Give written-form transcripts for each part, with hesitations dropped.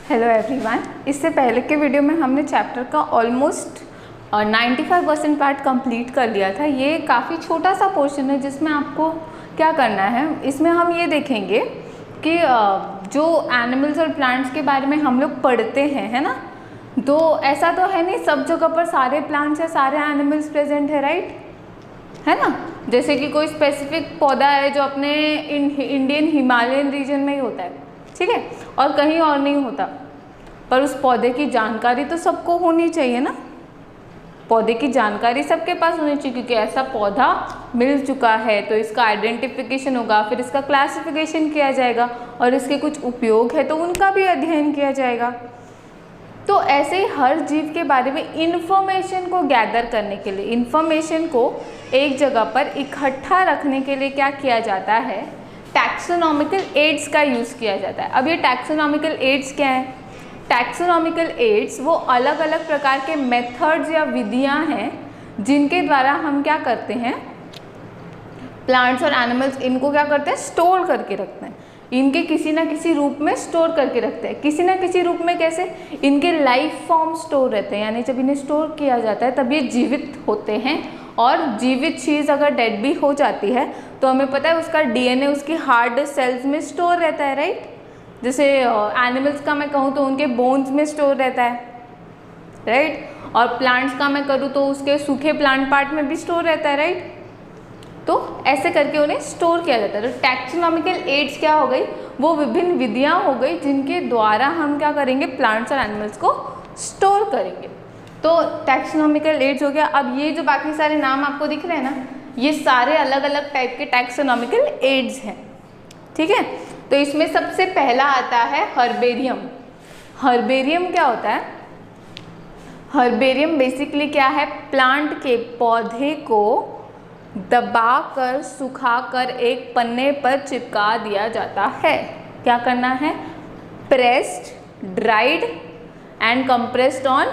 Hello everyone. इससे पहले के वीडियो में हमने चैप्टर का ऑलमोस्ट 95% पार्ट कंप्लीट कर लिया था। ये काफ़ी छोटा सा पोर्शन है जिसमें आपको क्या करना है, इसमें हम ये देखेंगे कि जो एनिमल्स और प्लांट्स के बारे में हम लोग पढ़ते हैं, है ना। तो ऐसा तो है नहीं सब जगह पर सारे प्लांट्स या सारे एनिमल्स प्रेजेंट है, राइट, है ना। जैसे कि कोई स्पेसिफिक पौधा है जो अपने इंडियन हिमालयन रीजन में ही होता है, ठीक है, और कहीं और नहीं होता, पर उस पौधे की जानकारी तो सबको होनी चाहिए ना। पौधे की जानकारी सबके पास होनी चाहिए क्योंकि ऐसा पौधा मिल चुका है तो इसका आइडेंटिफिकेशन होगा, फिर इसका क्लासिफिकेशन किया जाएगा और इसके कुछ उपयोग है तो उनका भी अध्ययन किया जाएगा। तो ऐसे ही हर जीव के बारे में इंफॉर्मेशन को गैदर करने के लिए, इंफॉर्मेशन को एक जगह पर इकट्ठा रखने के लिए क्या किया जाता है, टैक्सोनॉमिकल एड्स का यूज़ किया जाता है। अब ये टैक्सोनॉमिकल एड्स क्या है? टैक्सोनॉमिकल एड्स वो अलग अलग प्रकार के मेथड्स या विधियां हैं जिनके द्वारा हम क्या करते हैं, प्लांट्स और एनिमल्स इनको क्या करते हैं, स्टोर करके रखते हैं। इनके किसी ना किसी रूप में स्टोर करके रखते हैं। किसी ना किसी रूप में कैसे? इनके लाइफ फॉर्म स्टोर रहते हैं, यानी जब इन्हें स्टोर किया जाता है तब ये जीवित होते हैं। और जीवित चीज़ अगर डेड भी हो जाती है तो हमें पता है उसका डीएनए उसकी हार्ड सेल्स में स्टोर रहता है, राइट। जैसे एनिमल्स का मैं कहूँ तो उनके बोन्स में स्टोर रहता है, राइट। और प्लांट्स का मैं करूँ तो उसके सूखे प्लांट पार्ट में भी स्टोर रहता है, राइट। तो ऐसे करके उन्हें स्टोर किया जाता है। तो टैक्सोनॉमिकल एड्स क्या हो गई, वो विभिन्न विधियाँ हो गई जिनके द्वारा हम क्या करेंगे, प्लांट्स और एनिमल्स को स्टोर करेंगे। तो टैक्सोनॉमिकल एड्स हो गया। अब ये जो बाकी सारे नाम आपको दिख रहे हैं ना, ये सारे अलग अलग टाइप के टैक्सोनॉमिकल एड्स हैं, ठीक है। तो इसमें सबसे पहला आता है हर्बेरियम। हर्बेरियम क्या होता है? हर्बेरियम बेसिकली क्या है, प्लांट के पौधे को दबाकर सुखाकर एक पन्ने पर चिपका दिया जाता है। क्या करना है? Pressed, dried and compressed on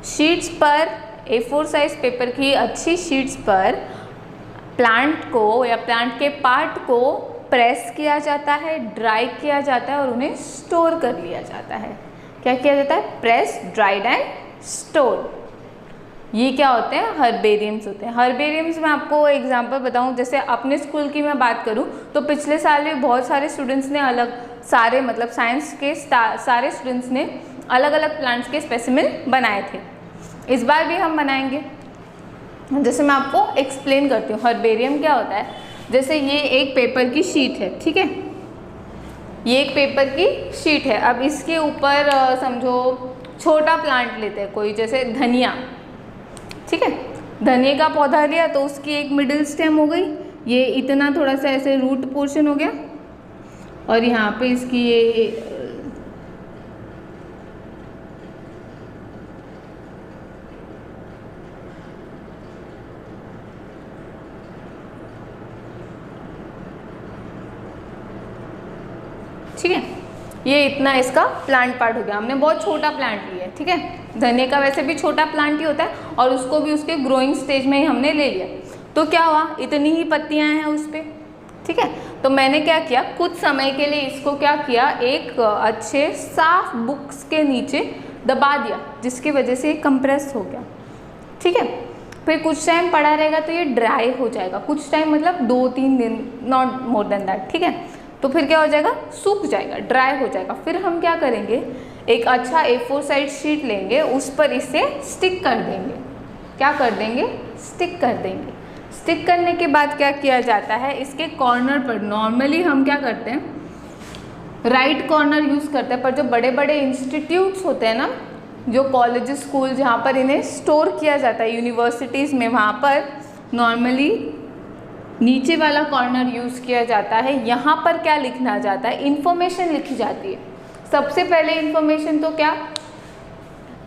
sheets पर, A4 साइज पेपर की अच्छी शीट्स पर प्लांट को या प्लांट के पार्ट को प्रेस किया जाता है, ड्राई किया जाता है और उन्हें स्टोर कर लिया जाता है। क्या किया जाता है? Press, dried and store. ये क्या होते हैं? हर्बेरियम्स होते हैं। हर्बेरियम्स में आपको एग्जांपल बताऊं, जैसे अपने स्कूल की मैं बात करूं तो पिछले साल भी बहुत सारे स्टूडेंट्स ने सारे मतलब साइंस के सारे स्टूडेंट्स ने अलग अलग प्लांट्स के स्पेसिमेन बनाए थे। इस बार भी हम बनाएंगे। जैसे मैं आपको एक्सप्लेन करती हूँ हर्बेरियम क्या होता है। जैसे ये एक पेपर की शीट है, ठीक है, ये एक पेपर की शीट है। अब इसके ऊपर समझो छोटा प्लांट लेते हैं कोई, जैसे धनिया, ठीक है, धनिया का पौधा लिया तो उसकी एक मिडिल स्टेम हो गई, ये इतना थोड़ा सा ऐसे रूट पोर्शन हो गया और यहाँ पे इसकी ये ठीक है, ये इतना इसका प्लांट पार्ट हो गया। हमने बहुत छोटा प्लांट लिया है, ठीक है। धनिया का वैसे भी छोटा प्लांट ही होता है और उसको भी उसके ग्रोइंग स्टेज में ही हमने ले लिया। तो क्या हुआ, इतनी ही पत्तियां हैं उस पर, ठीक है। तो मैंने क्या किया, कुछ समय के लिए इसको क्या किया, एक अच्छे साफ बुक्स के नीचे दबा दिया जिसकी वजह से ये कंप्रेस हो गया, ठीक है। फिर कुछ टाइम पड़ा रहेगा तो ये ड्राई हो जाएगा। कुछ टाइम मतलब 2-3 दिन, नॉट मोर देन दैट, ठीक है। तो फिर क्या हो जाएगा, सूख जाएगा, ड्राई हो जाएगा। फिर हम क्या करेंगे, एक अच्छा A4 साइज शीट लेंगे, उस पर इसे स्टिक कर देंगे। क्या कर देंगे? स्टिक कर देंगे। स्टिक करने के बाद क्या किया जाता है, इसके कॉर्नर पर नॉर्मली हम क्या करते हैं, राइट कॉर्नर यूज़ करते हैं, पर जो बड़े बड़े इंस्टीट्यूट्स होते हैं ना, जो कॉलेज स्कूल जहाँ पर इन्हें स्टोर किया जाता है, यूनिवर्सिटीज़ में, वहाँ पर नॉर्मली नीचे वाला कॉर्नर यूज़ किया जाता है। यहाँ पर क्या लिखना जाता है, इन्फॉर्मेशन लिखी जाती है। सबसे पहले इन्फॉर्मेशन तो क्या,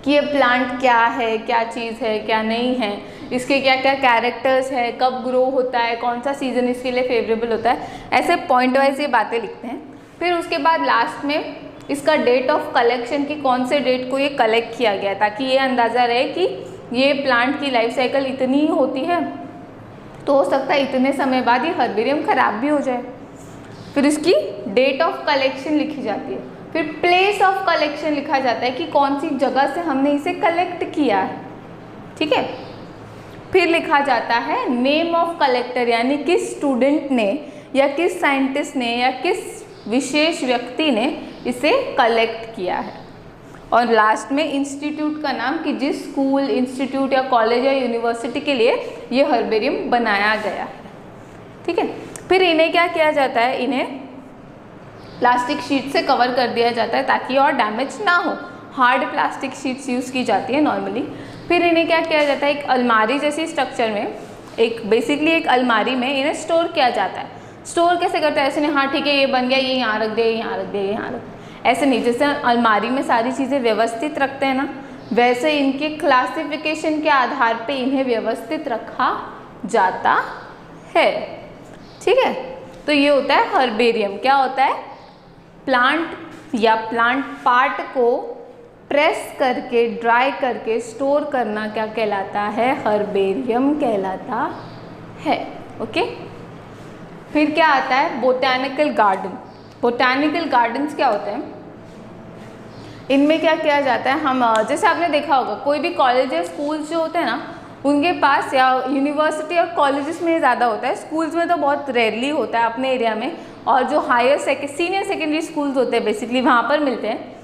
कि ये प्लांट क्या है, क्या चीज़ है, क्या नहीं है, इसके क्या क्या कैरेक्टर्स है, कब ग्रो होता है, कौन सा सीज़न इसके लिए फेवरेबल होता है, ऐसे पॉइंट वाइज ये बातें लिखते हैं। फिर उसके बाद लास्ट में इसका डेट ऑफ कलेक्शन की कौन से डेट को ये कलेक्ट किया गया, ताकि ये अंदाज़ा रहे कि ये प्लांट की लाइफ साइकिल इतनी ही होती है, तो हो सकता है इतने समय बाद ये हर्बेरियम ख़राब भी हो जाए। फिर इसकी डेट ऑफ कलेक्शन लिखी जाती है। फिर प्लेस ऑफ कलेक्शन लिखा जाता है कि कौन सी जगह से हमने इसे कलेक्ट किया है, ठीक है। फिर लिखा जाता है नेम ऑफ कलेक्टर, यानी किस स्टूडेंट ने या किस साइंटिस्ट ने या किस विशेष व्यक्ति ने इसे कलेक्ट किया है। और लास्ट में इंस्टीट्यूट का नाम कि जिस स्कूल, इंस्टीट्यूट या कॉलेज या यूनिवर्सिटी के लिए ये हर्बेरियम बनाया गया है, ठीक है। फिर इन्हें क्या किया जाता है, इन्हें प्लास्टिक शीट से कवर कर दिया जाता है ताकि और डैमेज ना हो। हार्ड प्लास्टिक शीट्स यूज़ की जाती है नॉर्मली। फिर इन्हें क्या किया जाता है, एक अलमारी जैसी स्ट्रक्चर में, बेसिकली एक अलमारी में इन्हें स्टोर किया जाता है। स्टोर कैसे करता है, ऐसे नहीं हाँ ठीक है ये बन गया, ये यहाँ रख दे, यहाँ रख दे, यहाँ रख, ऐसे नहीं। जैसे अलमारी में सारी चीज़ें व्यवस्थित रखते हैं ना, वैसे इनके क्लासिफिकेशन के आधार पे इन्हें व्यवस्थित रखा जाता है, ठीक है। तो ये होता है हर्बेरियम। क्या होता है, प्लांट या प्लांट पार्ट को प्रेस करके ड्राई करके स्टोर करना क्या कहलाता है, हर्बेरियम कहलाता है, ओके। फिर क्या आता है, बोटैनिकल गार्डन। बोटैनिकल गार्डन्स क्या होते हैं, इनमें क्या किया जाता है, हम जैसे आपने देखा होगा कोई भी कॉलेज या स्कूल्स जो होते हैं ना, उनके पास, या यूनिवर्सिटी और कॉलेजेस में ज़्यादा होता है, स्कूल्स में तो बहुत रेयरली होता है अपने एरिया में। और जो सीनियर सेकेंडरी स्कूल्स होते हैं बेसिकली वहाँ पर मिलते हैं।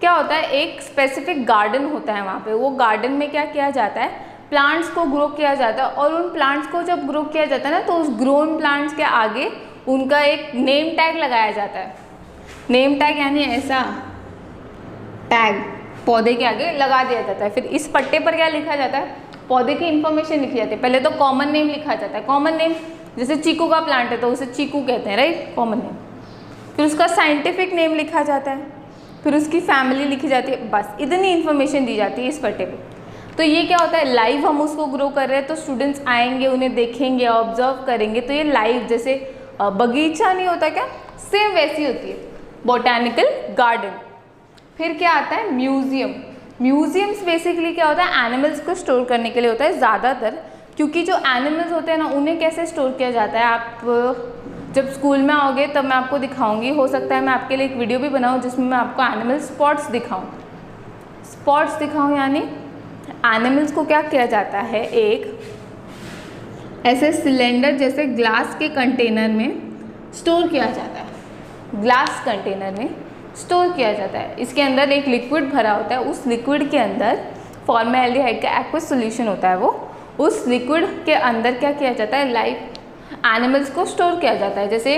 क्या होता है, एक स्पेसिफिक गार्डन होता है वहाँ पे। वो गार्डन में क्या किया जाता है, प्लांट्स को ग्रो किया जाता है। और उन प्लांट्स को जब ग्रो किया जाता है ना, तो उस ग्रोन प्लांट्स के आगे उनका एक नेम टैग लगाया जाता है। नेम टैग यानी ऐसा टैग पौधे के आगे लगा दिया जाता है। फिर इस पट्टे पर क्या लिखा जाता है, पौधे की इन्फॉर्मेशन लिखी जाती है। पहले तो कॉमन नेम लिखा जाता है। कॉमन नेम, जैसे चीकू का प्लांट है तो उसे चीकू कहते हैं, राइट, कॉमन नेम। फिर उसका साइंटिफिक नेम लिखा जाता है, फिर उसकी फैमिली लिखी जाती है, बस इतनी इन्फॉर्मेशन दी जाती है इस पट्टे पे। तो ये क्या होता है, लाइव हम उसको ग्रो कर रहे हैं तो स्टूडेंट्स आएंगे, उन्हें देखेंगे, ऑब्जर्व करेंगे, तो ये लाइव जैसे बगीचा नहीं होता क्या, सेम वैसी होती है बोटैनिकल गार्डन। फिर क्या आता है, म्यूजियम। म्यूजियम्स बेसिकली क्या होता है, एनिमल्स को स्टोर करने के लिए होता है ज़्यादातर, क्योंकि जो एनिमल्स होते हैं ना उन्हें कैसे स्टोर किया जाता है, आप जब स्कूल में आओगे तब मैं आपको दिखाऊंगी। हो सकता है मैं आपके लिए एक वीडियो भी बनाऊं जिसमें मैं आपको एनिमल स्पॉट्स दिखाऊं। स्पॉट्स दिखाऊं यानी एनिमल्स को क्या किया जाता है, एक ऐसे सिलेंडर जैसे ग्लास के कंटेनर में स्टोर किया जाता है। ग्लास कंटेनर में स्टोर किया जाता है। इसके अंदर एक लिक्विड भरा होता है, उस लिक्विड के अंदर फॉर्मेल्डिहाइड का एक्वस सॉल्यूशन होता है। वो उस लिक्विड के अंदर क्या किया जाता है, लाइव एनिमल्स को स्टोर किया जाता है। जैसे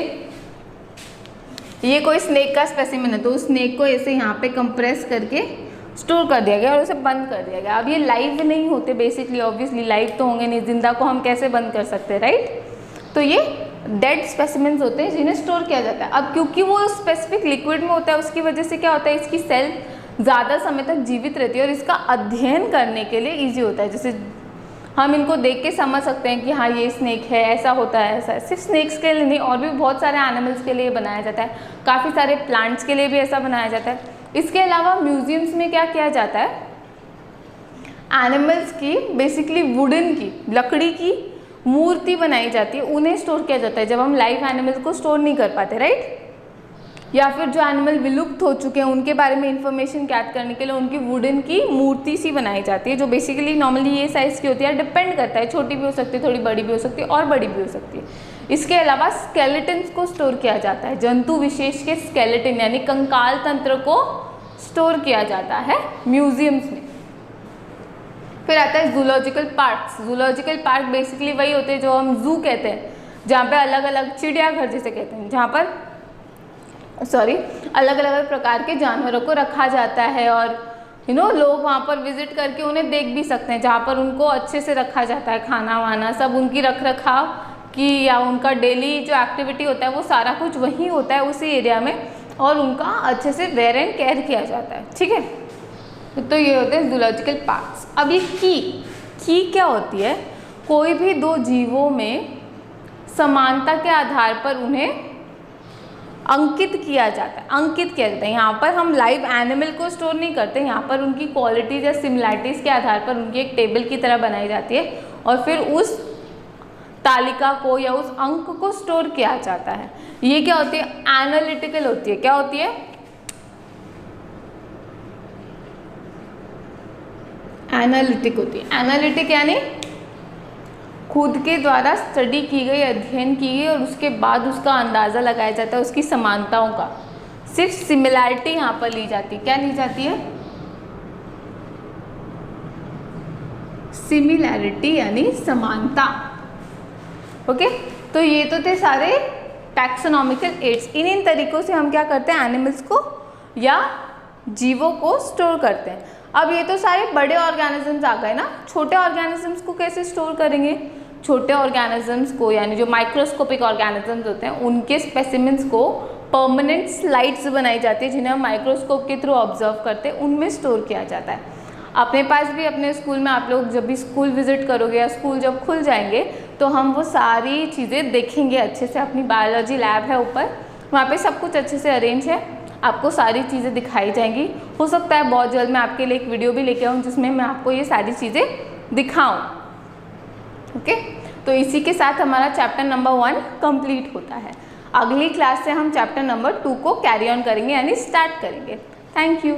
ये कोई स्नेक का स्पेसिमेन है तो उस स्नेक को ऐसे यहाँ पे कंप्रेस करके स्टोर कर दिया गया और उसे बंद कर दिया गया। अब ये लाइव नहीं होते बेसिकली, ऑब्वियसली लाइव तो होंगे नहीं, जिंदा को हम कैसे बंद कर सकते हैं, राइट। तो ये डेड स्पेसिमेंस होते हैं जिन्हें स्टोर किया जाता है। अब क्योंकि वो स्पेसिफिक लिक्विड में होता है उसकी वजह से क्या होता है, इसकी सेल ज़्यादा समय तक जीवित रहती है और इसका अध्ययन करने के लिए ईजी होता है। जैसे हम इनको देख के समझ सकते हैं कि हाँ ये स्नेक है, ऐसा होता है, ऐसा है। सिर्फ स्नेक्स के लिए नहीं, और भी बहुत सारे एनिमल्स के लिए बनाया जाता है, काफ़ी सारे प्लांट्स के लिए भी ऐसा बनाया जाता है। इसके अलावा म्यूजियम्स में क्या किया जाता है, एनिमल्स की बेसिकली वुडन की, लकड़ी की मूर्ति बनाई जाती है, उन्हें स्टोर किया जाता है जब हम लाइव एनिमल्स को स्टोर नहीं कर पाते, राइट। या फिर जो एनिमल विलुप्त हो चुके हैं उनके बारे में इंफॉर्मेशन कैद करने के लिए उनकी वुडन की मूर्ति सी बनाई जाती है, जो बेसिकली नॉर्मली ये साइज़ की होती है, डिपेंड करता है, छोटी भी हो सकती है, थोड़ी बड़ी भी हो सकती है और बड़ी भी हो सकती है। इसके अलावा स्केलेटन्स को स्टोर किया जाता है, जंतु विशेष के स्केलेटन यानी कंकाल तंत्र को स्टोर किया जाता है म्यूजियम्स में। फिर आता है zoological parks. Zoological park basically वही होते हैं जो हम जू कहते हैं, जहाँ पे अलग अलग, चिड़ियाघर जिसे कहते हैं, जहाँ पर अलग अलग प्रकार के जानवरों को रखा जाता है और लोग वहाँ पर विजिट करके उन्हें देख भी सकते हैं, जहाँ पर उनको अच्छे से रखा जाता है, खाना वाना सब, उनकी रख रखाव की या उनका डेली जो एक्टिविटी होता है वो सारा कुछ वहीं होता है उसी एरिया में, और उनका अच्छे से वेयर एंड केयर किया जाता है, ठीक है। तो ये होते हैं जूलॉजिकल पार्क्स। अब ये की क्या होती है, कोई भी दो जीवों में समानता के आधार पर उन्हें अंकित किया जाता है। अंकित किया जाता है, यहाँ पर हम लाइव एनिमल को स्टोर नहीं करते, यहाँ पर उनकी क्वालिटीज या सिमिलैरिटीज़ के आधार पर उनकी एक टेबल की तरह बनाई जाती है और फिर उस तालिका को या उस अंक को स्टोर किया जाता है। ये क्या होती है, एनालिटिकल होती है। क्या होती है, एनालिटिक होती है। एनालिटिक यानी खुद के द्वारा स्टडी की गई, अध्ययन की गई और उसके बाद उसका अंदाज़ा लगाया जाता है उसकी समानताओं का। सिर्फ सिमिलैरिटी यहाँ पर ली जाती है। क्या ली जाती है? सिमिलैरिटी यानी समानता। ओके, तो ये तो थे सारे टैक्सोनॉमिकल एड्स। इन तरीकों से हम क्या करते हैं, एनिमल्स को या जीवों को स्टोर करते हैं। अब ये तो सारे बड़े ऑर्गेनिजम्स आ गए ना, छोटे ऑर्गेनिजम्स को कैसे स्टोर करेंगे? छोटे ऑर्गेनिजम्स को यानी जो माइक्रोस्कोपिक ऑर्गेनिजम्स होते हैं उनके स्पेसिमेंट्स को परमानेंट स्लाइड्स बनाई जाती है जिन्हें हम माइक्रोस्कोप के थ्रू ऑब्जर्व करते हैं, उनमें स्टोर किया जाता है। अपने पास भी अपने स्कूल में आप लोग जब भी स्कूल विजिट करोगे या स्कूल जब खुल जाएंगे तो हम वो सारी चीज़ें देखेंगे अच्छे से। अपनी बायोलॉजी लैब है ऊपर, वहाँ पे सब कुछ अच्छे से अरेंज है, आपको सारी चीज़ें दिखाई जाएंगी। हो सकता है बहुत जल्द मैं आपके लिए एक वीडियो भी लेके आऊँ जिसमें मैं आपको ये सारी चीज़ें दिखाऊँ। ओके, तो इसी के साथ हमारा चैप्टर नंबर 1 कंप्लीट होता है। अगली क्लास से हम चैप्टर नंबर 2 को कैरी ऑन करेंगे यानी स्टार्ट करेंगे। Thank you.